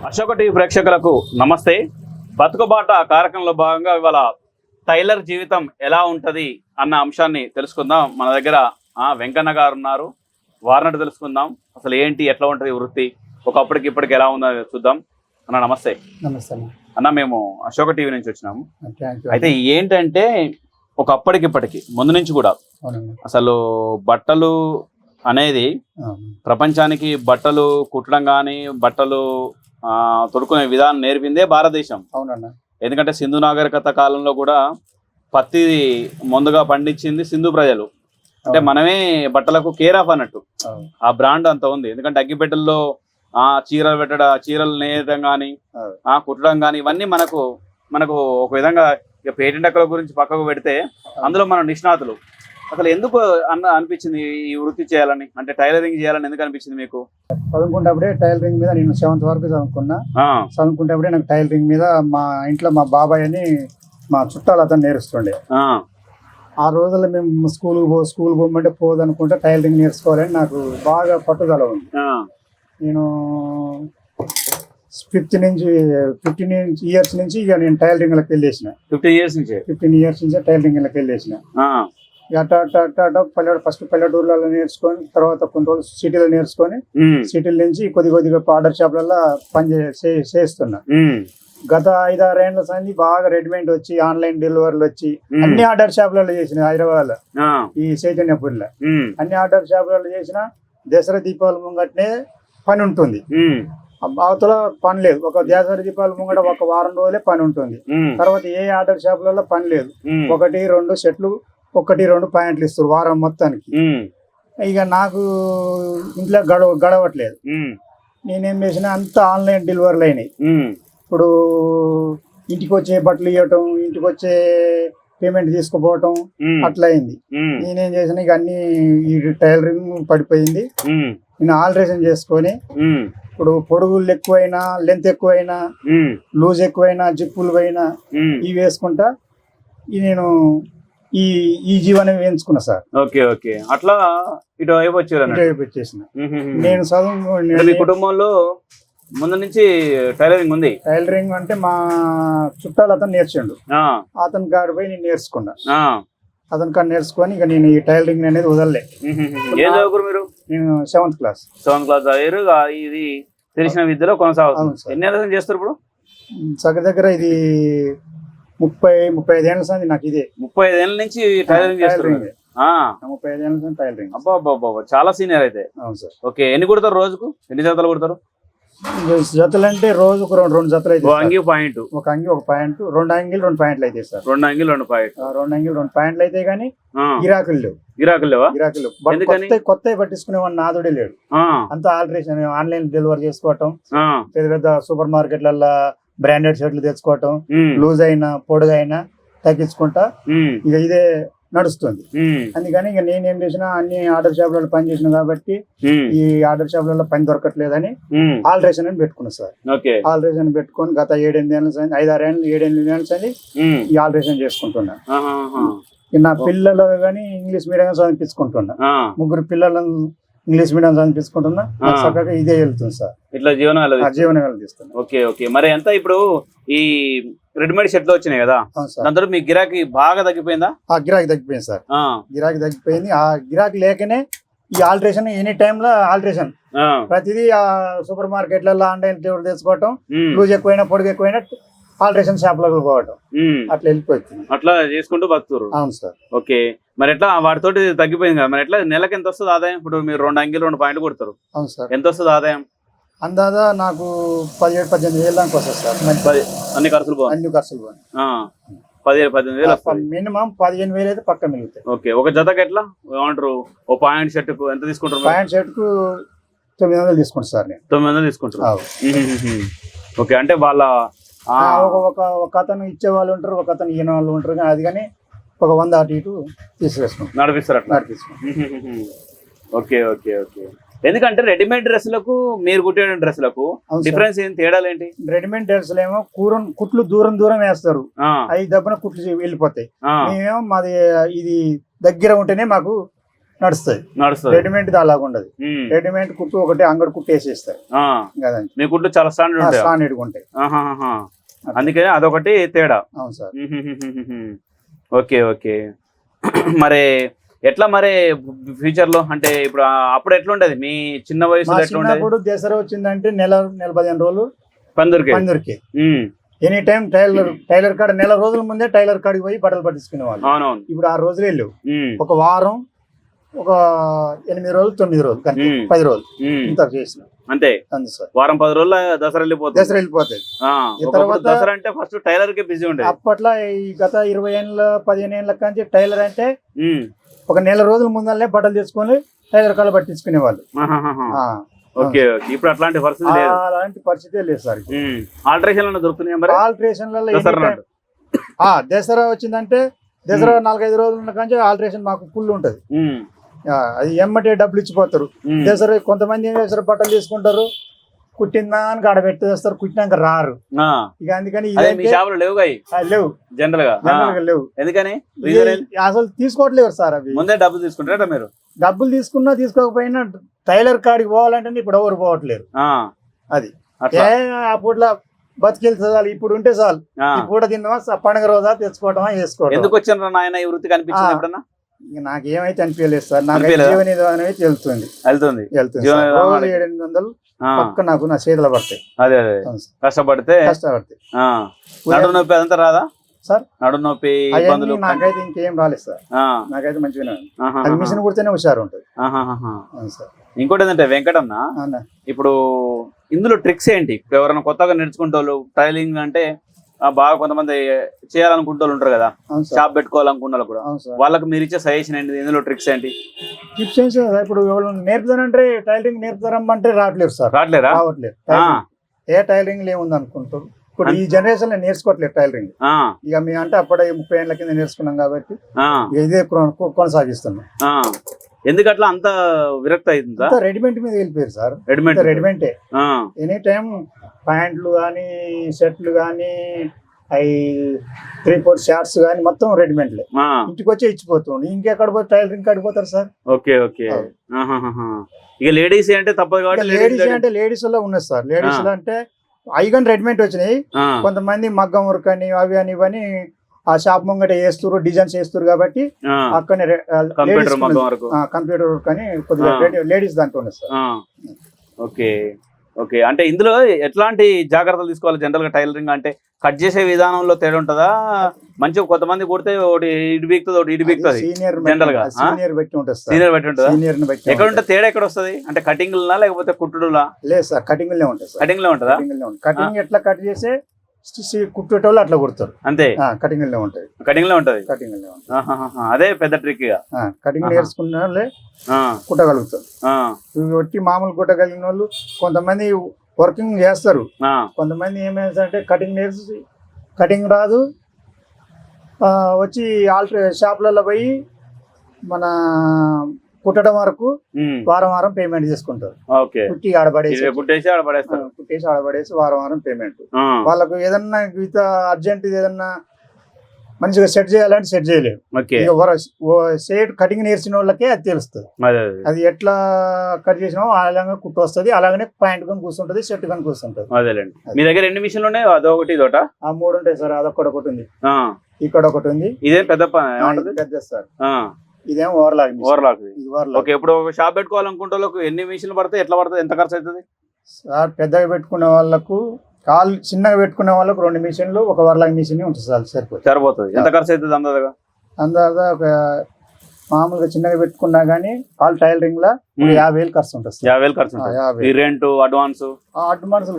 Ashoka TV ప్రేక్షకులకు నమస్తే. బతుకుబాట కార్యక్రమంలో భాగంగా ఇవాళ టైలర్ జీవితం ఎలా ఉంటుంది అన్న అంశాన్ని తెలుసుకుందాం. మన దగ్గర వెంకన్న గారు ఉన్నారు, వారినట్టు తెలుసుకుందాం. అసలు ఏంటి, ఎట్లా ఉంటుంది వృత్తి, ఒకప్పటికి ఇప్పటికి ఎలా ఉందో చూద్దాం. అన్న నమస్తే. నమస్తే అన్న, మేము అశోక టీవీ నుంచి వచ్చినాము. అయితే ఏంటంటే ఒకప్పటికి ఇప్పటికి ముందు నుంచి కూడా అసలు బట్టలు అనేది ప్రపంచానికి బట్టలు కుట్టడం కానీ బట్టలు తొడుక్కునే విధానం నేర్పిందే భారతదేశం. అవునన్నా. ఎందుకంటే సింధు నాగరికత కాలంలో కూడా పత్తి ముందుగా పండించింది సింధు ప్రజలు. అంటే మనమే బట్టలకు కేర్ ఆఫ్ అన్నట్టు. ఆ బ్రాండ్ అంత ఉంది. ఎందుకంటే అగ్గిపెట్టెల్లో చీరలు నేయడం కానీ కుట్టడం కానీ ఇవన్నీ మనకు ఒక విధంగా ఇక పేటెంట్ హక్కుల గురించి పక్కకు పెడితే అందులో మనం నిష్ణాతులు. అసలు ఎందుకు అనిపించింది ఈ వృత్తి చేయాలని, అంటే టైలరింగ్ చేయాలని ఎందుకు అనిపించింది మీకు? చదువుకుంటప్పుడే టైలరింగ్ మీద నేను 7th వరకు చదువుకుంటప్పుడే నాకు టైలరింగ్ మీద మా ఇంట్లో మా బాబాయ్ అని మా చుట్టాలు అతను నేర్చుతుండే. ఆ రోజుల్లో మేము స్కూల్ పోమంటే పోదనుకుంటే టైలరింగ్ నేర్చుకోవాలని నాకు బాగా పట్టుదల ఉంది. నేను 15 ఇయర్స్ నుంచి ఇక నేను టైలరింగ్ లోకి వెళ్ళేసిన. 15 ఇయర్స్ నుంచి టైలరింగ్ లోకి వెళ్ళేసిన. ఫస్ట్ పల్లెటూర్లలో నేర్చుకొని తర్వాత కొన్ని రోజులు సిటీలో నేర్చుకొని సిటీల నుంచి కొద్దిగా ఆర్డర్ షాప్లలో పని చేస్తున్నా. గత 5-6 ఏళ్ల సంది బాగా రెడీమేడ్ వచ్చి ఆన్లైన్ డెలివరీలు వచ్చి అన్ని ఆర్డర్ షాపులలో చేసిన. హైదరాబాద్ లో ఈ చైతన్యపూర్లో అన్ని ఆర్డర్ షాపులలో చేసిన. దసరా దీపావళి ముంగటనే పని ఉంటుంది, అవతల పని లేదు. ఒక దసరా దీపావళి ముంగట ఒక వారం రోజులే పని ఉంటుంది. తర్వాత ఏ ఆర్డర్ షాపులలో పని లేదు. 1-2 షర్ట్లు 1-2 ప్యాంట్లు ఇస్తారు వారం మొత్తానికి. ఇక నాకు ఇంట్లో గడవట్లేదు. నేనేం చేసిన అంత ఆన్లైన్ డెలివరీలు అయినాయి. ఇప్పుడు ఇంటికి వచ్చే బట్టలు ఇవ్వటం, ఇంటికి వచ్చే పేమెంట్ తీసుకుపోవటం అట్లా అయింది. నేనేం చేసిన ఇక అన్ని ఈ టైలరింగ్ పడిపోయింది. నేను ఆల్టరేషన్ చేసుకొని ఇప్పుడు పొడుగులు ఎక్కువైనా లెంత్ ఎక్కువైనా లూజ్ ఎక్కువైనా జిప్పులు అయినా ఇవి వేసుకుంటా నేను ఈ జీవనం ఎంచుకున్నా సార్. ఓకే అట్లా ఇటు వచ్చేసిన. నేను చదువు కుటుంబంలో ముందు నుంచి టైలరింగ్ ఉంది. టైలరింగ్ అంటే మా చుట్టాలు అతను నేర్చుండు. అతని గారి పోయి నేను నేర్చుకున్నా. అతని కాడ నేర్చుకొని ఇక నేను ఈ టైలరింగ్ అనేది వదలలే. ఏం చదువుకురు మీరు? నేను 7th క్లాస్ చదివారు. ఇది తెలిసిన విద్యలో కొనసాగుతుంది. ఎన్ని ఏళ్ళు చేస్తారు ఇప్పుడు? దగ్గర ఇది 30-35 ఏళ్ళ సంది నాకు ఇదే. 35 ఏళ్ళ నుంచి టైలరింగ్ చేస్తారు. 35 ఏళ్ళ నుంచి టైలరింగ్. అబ్బా, చాలా సీనియర్ అయితే. అవును సార్. ఓకే, ఎన్ని కుడతారు రోజుకు? ఎన్ని జతలు కుడతారు? జతలు అంటే రోజుకు 2 జతలు అయితే. ఒక అంగి ఒక ప్యాంట్, 2 అంగిలు 2 ప్యాంట్లు అయితే సార్. 2 అంగిలు 2 ప్యాంట్, 2 అంగిలు 2 ప్యాంట్లు అయితే గానీ గిరాకులు లేవు. కొత్త పట్టించుకునేవాడిని నాదుడే లేడు. అంత ఆల్టరేషన్ ఆన్లైన్ డెలివరీ చేసుకోవటం, పెద్ద సూపర్ మార్కెట్లలో బ్రాండెడ్ షర్ట్లు తెచ్చుకోవటం, లూజ్ అయినా పొడుగు అయినా తగ్గించుకుంటా ఇక ఇదే నడుస్తుంది. అందుకని ఇక నేనేం చేసినా అన్ని ఆర్డర్ షాపులలో పని చేసిన కాబట్టి ఈ ఆర్డర్ షాపులలో పని దొరకట్లేదని ఆల్టరేషన్ అని పెట్టుకున్నా సార్. ఆల్టరేషన్ పెట్టుకొని గత 7-8 ఏళ్ళ 7-8 ఏళ్ళ ఈ ఆల్టరేషన్ చేసుకుంటున్నా. నా పిల్లలు కానీ ఇంగ్లీష్ మీడియం చదివించుకుంటున్నా. 3 పిల్లలను ఇంగ్లీష్ మీడియం చదివించుకుంటున్నా. చక్కగా ఇదే వెళ్తుంది సార్. ఇట్లా జీవనం వెళ్తున్నా. ఓకే. మరి ఎంత ఇప్పుడు ఈ రెడీమేడ్ షర్ట్లు వచ్చినాయి కదా, దాంతో మీ గిరాకీ బాగా తగ్గిపోయిందా? గిరాకీ తగ్గిపోయింది సార్. గిరాకీ తగ్గిపోయింది. ఆ గిరాకీ లేకనే ఈ ఆల్టరేషన్ ఎనీ టైమ్ లో ఆల్టరేషన్ ప్రతిదీ సూపర్ మార్కెట్లలో ఆన్లైన్ తెచ్చుకోవటం, లూజ్ ఎక్కువైనా పొడుగు ఎక్కువైనా ఆల్టరేషన్ షాప్ లోకి పోవటం అట్లా వెళ్ళిపోతుంది. అట్లా చేసుకుంటూ బతుకుతారు. అవును సార్. ఓకే, మరి ఎట్లా వాటితోటి తగ్గిపోయింది కదా, మరి ఎట్లా నెలకు ఎంత వస్తుంది ఆదాయం? ఇప్పుడు మీరు 2 అంగిలు 2 పాయింట్లు కొడతారు. అవును సార్. ఎంత వస్తుంది ఆదాయం? అందాదా నాకు 17-18 వేలు దాకా వస్తుంది సార్. అన్ని ఖర్చులు పోయి 17-18 వేలు మినిమం 15 వేలు అయితే పక్క మిగులుతాయి. ఓకే, ఒక జతకి ఎట్లా ఏమంటారు? ఓ పాయింట్ షర్ట్ కు ఎంత తీసుకుంటారు? పాయింట్ షర్ట్ కు 900 తీసుకుంటాను సార్. నేను 900 తీసుకుంటారు. ఓకే, అంటే వాళ్ళ ఒక అతను ఇచ్చే వాళ్ళు ఉంటారు, ఒక అతను ఈయన వాళ్ళు ఉంటారు. కానీ అది కానీ ఒక 100 అటు ఇటు తీసివేసుకుంటారు, నడిపిస్తారు అట్లా. ఓకే. ఎందుకంటే రెడీమేడ్ డ్రెస్సులకు మీరు కుట్టే డ్రెస్సులకు డిఫరెన్స్ ఏం, తేడాలు ఏంటి? రెడీమేడ్ డ్రెస్సులు ఏమో కుట్లు దూరం వేస్తారు, అవి దెబ్బన కుట్లు వెళ్ళిపోతాయి. మేమేమో మాది ఇది దగ్గర ఉంటేనే మాకు నడుస్తుంది. రెడీమేడ్ అలాగ ఉండదు. రెడీమేడ్ కుట్టు ఒకటి అంగడి కుట్టు వేసేస్తారు కదండి. మీ కుట్టు చాలా స్టాండర్డ్ ఉంటాయి. అందుకే అదొకటి తేడా. అవును సార్. Okay okay. మరి ఎట్లా మరి ఫ్యూచర్ లో అంటే ఇప్పుడు అప్పుడు ఎట్లుంటది మీ చిన్న వయసులో? చిన్నప్పుడు దసరా వచ్చిందంటే నెల 15 రోజులు పందురికి ఎనీ టైం టైలర్ కాడ నెల రోజుల ముందే టైలర్ కాడికి పోయి బట్టలు పట్టించుకునే వాళ్ళు. అవునవును. ఇప్పుడు 6 రోజులు వెళ్ళవు. ఒక వారం, ఒక 8 రోజులు, 9 రోజులు, 10 రోజులు ఇంత చేసిన అంతే. వారం 10 రోజులు దసరా వెళ్ళిపోతుంది. దసరా అంటే ఫస్ట్ టైలర్ కి బిజీ ఉండేది. అప్పట్లో ఈ గత 20 ఏళ్ళ 15 ఏళ్ళ కంటే టైలర్ అంటే ఒక నెల రోజుల ముందరనే బట్టలు తీసుకొని టైలర్ కాడ పట్టించుకునే వాళ్ళు. ఇప్పుడు అట్లాంటి పరిస్థితి లేదు. అలాంటి పరిస్థితి లేదు సార్. ఆల్టరేషన్ దొరుకుతున్నాయి. ఆల్టరేషన్లలో దసరా వచ్చిందంటే దసరా 4-5 రోజుల కంటే ఆల్టరేషన్ మాకు ఫుల్ ఉంటది. అది ఎమ్మటే డబ్బులు ఇచ్చిపోతారు. దసరా కొంతమంది ఏం చేస్తారు, బట్టలు తీసుకుంటారు, కుట్టిందానికి ఆడ పెట్టేస్తారు, కుట్టినాక రారు. ఇక అందుకని లేవు జనరల్ గా లేవు. ఎందుకని అసలు తీసుకోవట్లేరు సార్. అవి ముందే డబ్బులు తీసుకుంటారా మీరు? డబ్బులు తీసుకున్నా తీసుకోకపోయినా టైలర్ కాడికి పోవాలంటే ఇప్పుడు ఎవరు పోవట్లేరు. అది అప్పట్లో బతికెళ్తారు. ఇప్పుడు ఉంటే చాలు, ఇప్పుడు తిన్నామా పండుగ రోజా తెచ్చుకోవటమా వేసుకోవడం. ఎందుకు వచ్చిన నాయన ఈ వృత్తికి అనిపించింది ఎప్పుడన్నా? నాకేమైతే అనిపించలేదు సార్. నాకు జీవన నిర్వహణ వెళ్తుంది. 700 పక్క నాకు నా చేతులు పడతాయి. అదే కష్టపడితే నడుము నొప్పి అదంతా రాదా సార్? నడుము నొప్పి ఇబ్బందులు నాకైతే ఇంకేం రాలేదు సార్. నాకైతే మంచిగానే అది మిషన్ కుడితేనే హుషారు ఉంటుంది. ఇంకోటి ఏంటంటే వెంకటన్న, ఇప్పుడు ఇందులో ట్రిక్స్ ఏంటి? ఇప్పుడు ఎవరైనా కొత్తగా నేర్చుకుంటే వాళ్ళు టైలింగ్ అంటే బాగా కొంతమంది చేయాలనుకుంటూ ఉంటారు కదా, షాప్ పెట్టుకోవాలనుకున్న వాళ్ళు కూడా, వాళ్ళకి మీరు ఇచ్చే సజెషన్ ఏంటి? ఇందులో ట్రిక్స్ ఏంటి? టిప్స్ ఏంటి సార్? ఇప్పుడు నేర్పుతానంటే టైలరింగ్ నేర్పుతారమ్మంటే రావట్లేదు సార్. రావట్లేదు. ఏ టైలరింగ్ ఏముంది అనుకుంటారు. ఇప్పుడు ఈ జనరేషన్ లో నేర్చుకోవట్లేదు టైలరింగ్. ఇక మేము అంటే అప్పుడే 30 ఏళ్ల కింద నేర్చుకున్నాం కాబట్టి ఇదే కొనసాగిస్తున్నాం. ఎందుకట్లా అంత విరక్తి అవుతుందా? రెడీమేడ్ మీద వెళ్ళిపోయారు సార్. రెడీమేడ్ ఎనీ టైం ప్యాంట్లు కానీ, షర్ట్లు కానీ, అవి 3-4 షార్ట్స్ కానీ మొత్తం రెడీమేడ్లే. ఇంటికి వచ్చే ఇచ్చిపోతుంది. ఇంకెక్కడ పోతే టైలరింగ్ కాడిపోతారు సార్. Okay okay. ఇక లేడీస్ అంటే తప్పదు కాబట్టి లేడీస్ లో ఉన్నది సార్. లేడీస్ లో అంటే అయిగాని రెడీమేడ్ వచ్చినాయి. కొంతమంది మగ్గం వర్క్ అని అవి అని ఇవని ఆ షాప్ ముంగట వేస్తారు, డిజైన్స్ వేస్తారు కాబట్టి అక్కడనే కంప్యూటర్ వర్క్ అని కొద్దిగా లేడీస్ దాంట్లో ఉన్నది సార్. Okay okay. అంటే ఇందులో ఎట్లాంటి జాగ్రత్తలు తీసుకోవాలి జనరల్ గా? టైలరింగ్ అంటే కట్ చేసే విధానంలో తేడా ఉంటుందా? మంచిగా కొంతమంది కుడితే ఒకటి ఇటు బీక్తుంది, ఒకటి ఇటు బీక్తుంది. జనరల్ గా సీనియర్ బట్టి ఉంటుందా? ఎక్కడ ఉంటే తేడా ఎక్కడ వస్తుంది? అంటే కటింగ్ లేకపోతే కుట్టుడులా? లేదు సార్, కటింగ్ లో ఉంటుంది. కటింగ్ లో ఉంటుందా? కటింగ్ ఎట్లా కట్ చేసే కుట్టేటోళ్ళు అట్లా కుడతారు. అంతే. కటింగ్ లో ఉంటది. అదే పెద్ద ట్రిక్. కటింగ్ నేర్చుకున్న వాళ్ళే కుట్టగలుగుతారు. ఒట్టి మామూలు కుట్టగలిగిన వాళ్ళు కొంతమంది వర్కింగ్ చేస్తారు. కొంతమంది ఏమైందంటే కటింగ్ నేర్చి కటింగ్ రాదు, వచ్చి షాపులలో పోయి మన కుట్టడం వరకు వారం పేమెంట్ చేసుకుంటారు. కుట్టి ఆడబడేసి వారం పేమెంట్. వాళ్ళకు ఏదన్నా అర్జెంట్ ఏదన్నా మంచిగా సెట్ చేయాలంటే సెట్ చేయలేరు. కటింగ్ నేర్చిన వాళ్ళకే అది తెలుస్తుంది. అది ఎట్లా కట్ చేసినా అలాగే కుట్టు వస్తుంది. అలాగనే ప్యాంట్ కొని కూర్చుంటది, షర్ట్ కొని కూర్చుంటది. మీ దగ్గర 2 మిషన్లు ఉన్నాయి? అదొకటి ఇదొకట? 3 ఉంటాయి సార్. అదొకటి ఒకటి ఉంది, ఇక్కడ ఒకటి ఉంది. ఇదే పెద్ద సార్. ఇదేమో ఓవర్లాక్. ఇప్పుడు షాప్ పెట్టుకోవాలనుకుంటే ఎన్ని మిషన్లు పడతాయి? ఎట్లా పడుతుంది? ఎంత ఖర్చు అవుతుంది సార్? పెద్దగా పెట్టుకునే వాళ్ళకు, చిన్నగా పెట్టుకునే వాళ్ళకు 2 మిషన్లు, ఒక ఓవర్లాక్ మిషన్ ఉంటుంది సార్. సరిపోతుంది. ఎంత ఖర్చు అవుతుంది అందాజగా? ఒక మామూలుగా చిన్నగా పెట్టుకున్నా గానీ టైలరింగ్ లా 50,000 ఖర్చు ఉంటుంది. 50,000 ఖర్చు ఉంటుంది. రెంట్, అడ్వాన్స్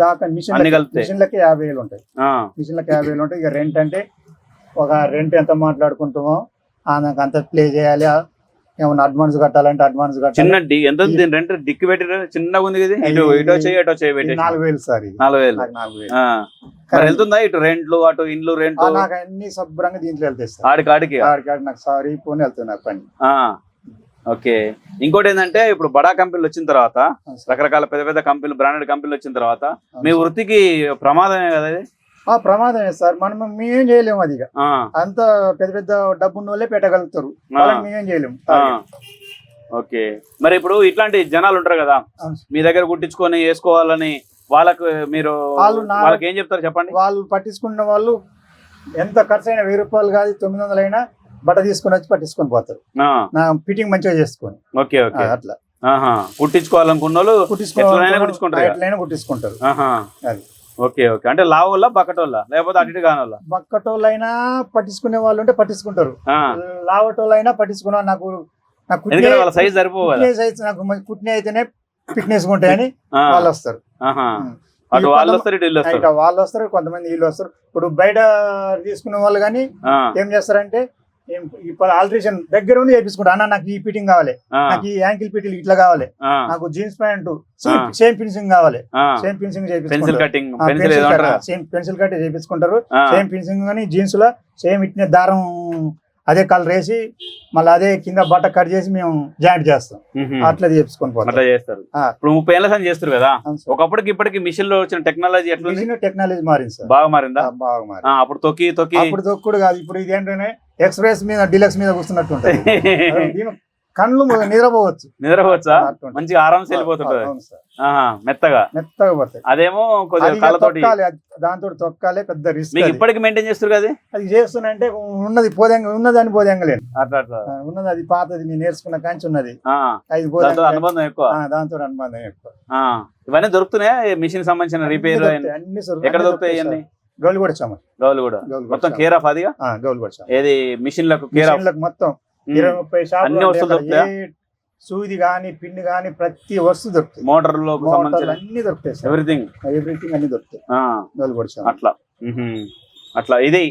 కాక మిషన్లకి 50,000 ఉంటాయి. మిషన్లకి 50,000 ఉంటాయి. ఇక రెంట్ అంటే ఒక రెంట్ ఎంత మాట్లాడుకుంటామో నాకు అంత ప్లే చేయాలి. ఏమన్నా అడ్వాన్స్ కట్టాలంటే అడ్వాన్స్ కట్టాలి. ఎంత రెంట్ డిక్కి పెట్టి చిన్నగా ఉంది కదా, ఇటో చేయి 4,000 సార్. 4,000 వెళ్తుందా? ఇటు రెంట్లు, అటు ఇండ్లు రెంట్, నాకు అన్ని శుభ్రంగా దీంట్లో వెళ్తాయి సార్. ఆడికి నాకు సారీ పోనీ వెళ్తున్నా పని. ఓకే. ఇంకోటి ఏంటంటే ఇప్పుడు బడా కంపెనీలు వచ్చిన తర్వాత, రకరకాల పెద్ద పెద్ద కంపెనీలు, బ్రాండెడ్ కంపెనీలు వచ్చిన తర్వాత మీ వృత్తికి ప్రమాదమే కదా అది? ప్రమాదమే సార్. మేమేం చేయలేము. అది అంత పెద్ద పెద్ద డబ్బున్న వాళ్ళే పెట్టగలుగుతారు, మేమేం చేయలేము. ఓకే. మరి ఇప్పుడు ఇట్లాంటి జనాలు ఉంటారు కదా, అవును సార్. మీ దగ్గర కుట్టించుకొని వేసుకోవాలని, వాళ్ళకు మీరు వాళ్ళకి ఏం చెప్తారు చెప్పండి? వాళ్ళు పట్టించుకున్న వాళ్ళు ఎంత ఖర్చు అయినా 1000 రూపాయలు కాదు 900 అయినా బట్ట తీసుకొని వచ్చి పట్టించుకొని పోతారు. నా ఫిట్టింగ్ మంచిగా చేసుకొని. Okay okay. అట్లా కుట్టించుకోవాలనుకున్న వాళ్ళు కుట్టించుకుంటారు. ఎట్లయినా కుట్టించుకుంటారు. అది ఓకే ఓకే. అంటే లావోళ్ళ బక్కటోళ్ళ లేకపోతే అటు ఇటు కానోళ్ళ? బక్కటోళ్ళు అయినా పట్టించుకునే వాళ్ళు ఉంటే పట్టించుకుంటారు, లావటోళ్ళు అయినా పట్టించుకున్నా. నాకు ఎందుకంటే వాళ్ళ సైజ్ సరిపోవాలి, నాకు కుట్టిన అయితేనే ఫిట్నెస్ ఉంటాయని వాళ్ళు వస్తారు. అటు వాళ్ళు వస్తారు ఇటు వీళ్ళు వస్తారు. వాళ్ళు వస్తారు, కొంతమంది వీళ్ళు వస్తారు. ఇప్పుడు బయట తీసుకునే వాళ్ళు కానీ ఏం చేస్తారంటే ఆల్టరేషన్ దగ్గర ఉండి చేయించుకుంటారు. అన్న నాకు ఈ ఫిట్టింగ్ కావాలి, నాకు ఈ యాంకిల్ ఫిట్టింగ్ ఇట్లా కావాలి, నాకు జీన్స్ ప్యాంట్ సేమ్ ఫినిషింగ్ కావాలి, same finishing pencil cutting same pencil cut చేయించుకుంటారు. సేమ్ ఫినిషింగ్ కానీ జీన్స్ లో సేమ్ ఇట్నే దారం అదే కలర్ వేసి మళ్ళీ అదే కింద బట్ట కట్ చేసి మేము జాయింట్ చేస్తాం. అట్లా చేపించుకొని పోతాం. అట్లా చేస్తారు. ఇప్పుడు 30 ఏళ్ళ సంది చేస్తారు కదా, ఒకప్పటికి ఇప్పటికి మిషన్ లో వచ్చిన టెక్నాలజీ ఎట్లా? టెక్నాలజీ మారింది సార్, బాగా మారిందా? బాగా మారింది. అప్పుడు తొక్కి అప్పుడు తొక్కుడు కాదు, ఇప్పుడు ఇది ఏంటంటే ఎక్స్ప్రెస్ మీద డిలక్స్ మీద కూర్చున్నట్టు ఉంటుంది. కళ్ళు నిద్రపోవచ్చా? మంచిగా ఆరామ్స్ వెళ్ళిపోతుంటది, మెత్తగా పోతాయి. అదేమో దాంతో తొక్కాలి, పెద్ద రిస్క్. ఇప్పటికి మెయింటైన్ చేస్తారు కదా? అది చేస్తున్నంటే ఉన్నది ఉన్నదని పోదేంగలేను, ఉన్నది అది పాతది నేను నేర్చుకున్న కాంచి ఉన్నది. అనుబంధం ఎక్కువ, దాంతో అనుబంధం ఎక్కువ. ఇవన్నీ దొరుకుతున్నాయి మిషన్ సంబంధించిన రిపేర్ అన్ని ఎక్కడ దొరుకుతాయి? అన్ని గౌలిగూడ మొత్తం కేర్ ఆఫ్ అదిగా ఏది మిషన్లకు కేర్ ఆఫ్ మొత్తం 20-30 షాపులు సూది గాని పిన్ని గాని ప్రతి వస్తువు దొరుకుతుంది. మోటార్లో అన్ని దొరుకుతాయి, ఎవ్రీథింగ్ అన్ని దొరుకుతాయి. అట్లా ఇది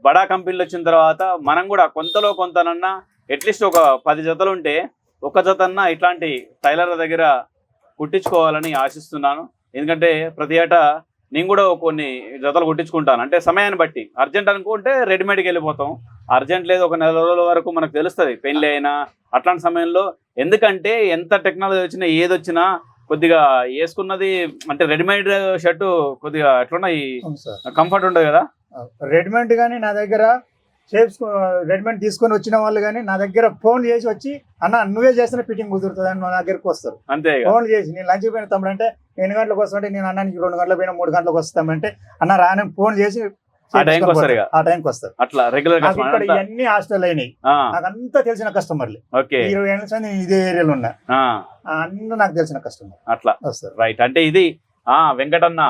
బడా కంపెనీలు వచ్చిన తర్వాత మనం కూడా కొంతలో కొంతనన్నా అట్లీస్ట్ ఒక 10 జతలు ఉంటే ఒక జతన్నా ఇట్లాంటి టైలర్ల దగ్గర కుట్టించుకోవాలని ఆశిస్తున్నాను. ఎందుకంటే ప్రతి ఏటా నేను కూడా కొన్ని జతలు కుట్టించుకుంటాను. అంటే సమయాన్ని బట్టి అర్జెంట్ అనుకుంటే రెడీమేడ్కి వెళ్ళిపోతాం, అర్జెంట్ లేదు ఒక 4 రోజుల వరకు మనకు తెలుస్తుంది పెళ్లి అయినా అట్లాంటి సమయంలో. ఎందుకంటే ఎంత టెక్నాలజీ వచ్చినా ఏది వచ్చినా కొద్దిగా వేసుకున్నది అంటే రెడీమేడ్ షర్టు కొద్దిగా ఎట్లున్నా కంఫర్ట్ ఉండదు కదా. రెడీమేడ్ కానీ నా దగ్గర రెడీమేడ్ తీసుకొని వచ్చిన వాళ్ళు కానీ నా దగ్గర ఫోన్ చేసి వచ్చి అన్న నువ్వే చేసిన ఫిట్టింగ్ కుదురుతుంది అని నా దగ్గరకు వస్తారు. అంతే ఫోన్ చేసి నేను లంచ్ పోయిన తమ్ముడంటే 8 గంటలకు వస్తుంటే నేను అన్నానికి 2 గంటలకు పోయినా 3 గంటలకు వస్తామంటే అన్న రాని ఫోన్ చేసి ఆ టైంకి వస్తారు. అట్లా రెగ్యులర్ ఇక్కడ ఇవన్నీ హాస్టల్ అయినాయి, నాకు అంతా తెలిసిన కస్టమర్లే. 20 ఏళ్ళ నుంచి నేను ఇదే ఏరియాలో ఉన్నా, అన్నీ నాకు తెలిసిన కస్టమర్. అట్లా వస్తారు. రైట్. అంటే ఇది వెంకటన్న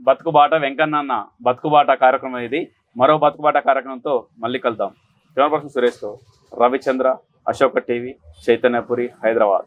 బతుకుబాట, వెంకన్న బతుకుబాట కార్యక్రమం. ఇది మరో బతుకుబాట కార్యక్రమంతో మళ్ళీ కలుద్దాం. కెమెరా పర్సన్ సురేష్తో రవిచంద్ర, అశోక టీవీ, చైతన్యపురి, హైదరాబాద్.